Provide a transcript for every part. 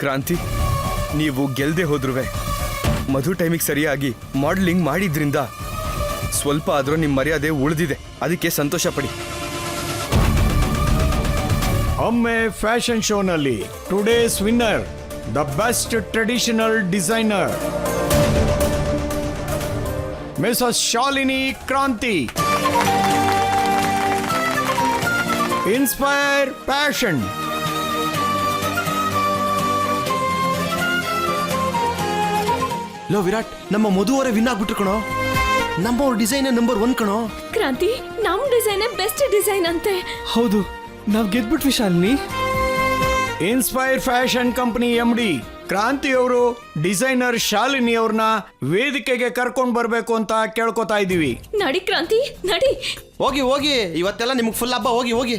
ಕ್ರಾಂತಿ, ನೀವು ಗೆಲ್ದೆ ಹೋದ್ರುವೆ ಮಧು ಟೈಮಿಗೆ ಸರಿಯಾಗಿ ಮಾಡಲಿಂಗ್ ಮಾಡಿದ್ರಿಂದ ಸ್ವಲ್ಪ ಆದ್ರೂ ನಿಮ್ಮ ಮರ್ಯಾದೆ ಉಳಿದಿದೆ. ಅದಕ್ಕೆ ಸಂತೋಷ ಪಡಿ. ಒಮ್ಮೆ ಫ್ಯಾಷನ್ ಶೋನಲ್ಲಿ today's winner, the best traditional designer Mrs Shalini Kranti. Inspire passion. Low Virat, ನಮ್ಮ ಮಧುವರೇ ವಿನ್ ಆಗ್ಬಿಟ್ರು ಕಣೋ. ನಮ್ಮ ಡಿಸೈನ್ ನಂಬರ್ 1 ಕಣೋ. ಕ್ರಾಂತಿ, ನಮ್ ಡಿಸೈನ್ ಬೆಸ್ಟ್ ಡಿಸೈನ್ ಅಂತೆ. ಹೌದು, ನಾವ್ ಗೆದ್ಬಿಟ್ವಿ Shalini. Inspire fashion company MD Kranti ಅವರು ಡಿಸೈನರ್ ಶಾಲಿನಿ ಅವ್ರನ್ನ ವೇದಿಕೆಗೆ ಕರ್ಕೊಂಡು ಬರ್ಬೇಕು ಅಂತ ಕೇಳ್ಕೊತಾ ಇದೀವಿ. ನಡಿ ಕ್ರಾಂತಿ, ನಡಿ. ಹೋಗಿ ಹೋಗಿ, ಇವತ್ತೆಲ್ಲ ನಿಮ್ಗೆ ಫುಲ್ ಹಬ್ಬ. ಹೋಗಿ ಹೋಗಿ.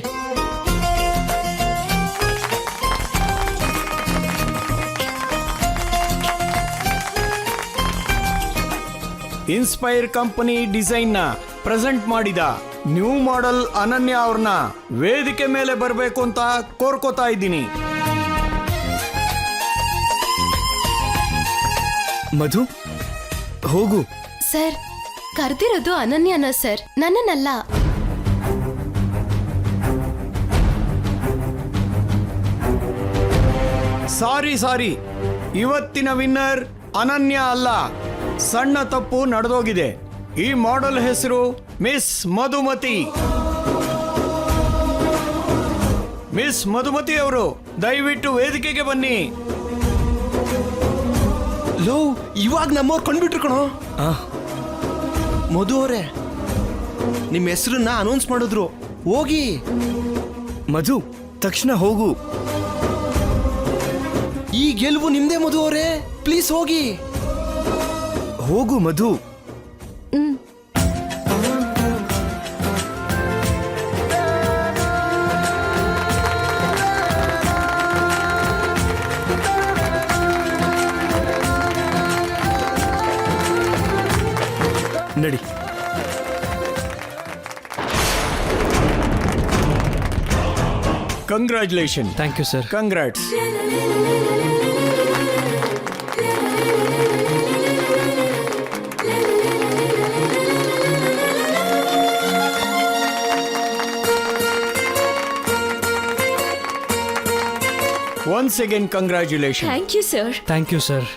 ಇನ್ಸ್ಪೈರ್ ಕಂಪನಿ ಡಿಸೈನ್ ನ ಪ್ರೆಸೆಂಟ್ ಮಾಡಿದ ನ್ಯೂ ಮಾಡೆಲ್ ಅನನ್ಯ ಅವ್ರನ್ನ ವೇದಿಕೆ ಮೇಲೆ ಬರಬೇಕು ಅಂತ ಕೋರ್ಕೋತಾ ಇದ್ದೀನಿ. ಮಧು, ಹೋಗು. Sir, ಕರ್ದಿರೋದು ಅನನ್ಯನ sir, ನನ್ನನ್ನಲ್ಲ. ಸಾರಿ, ಇವತ್ತಿನ ವಿನ್ನರ್ ಅನನ್ಯ ಅಲ್ಲ. ಸಣ್ಣ ತಪ್ಪು ನಡೆದೋಗಿದೆ. ಈ ಮಾಡೆಲ್ ಹೆಸರು ಮಿಸ್ ಮಧುಮತಿ. ಮಿಸ್ ಮಧುಮತಿ ಅವರು ದಯವಿಟ್ಟು ವೇದಿಕೆಗೆ ಬನ್ನಿ. ಲೋ, ಇವಾಗ ನಮ್ಮವ್ರು ಕೊಂಡ್ಬಿಟ್ರು ಕಣೋ. ಮಧು ಅವರೇ, ನಿಮ್ಮ ಹೆಸರನ್ನ ಅನೌನ್ಸ್ ಮಾಡಿದ್ರು. ಹೋಗಿ. ಮಧು, ತಕ್ಷಣ ಹೋಗು. ಈ ಗೆಲುವು ನಿಮ್ದೇ ಮಧು ಅವರೇ, ಪ್ಲೀಸ್ ಹೋಗಿ. ಹೋಗು ಮಧು. ನಡಿ. Congratulation. Thank you sir. Congrats. Once again, congratulations. Thank you sir. Thank you sir.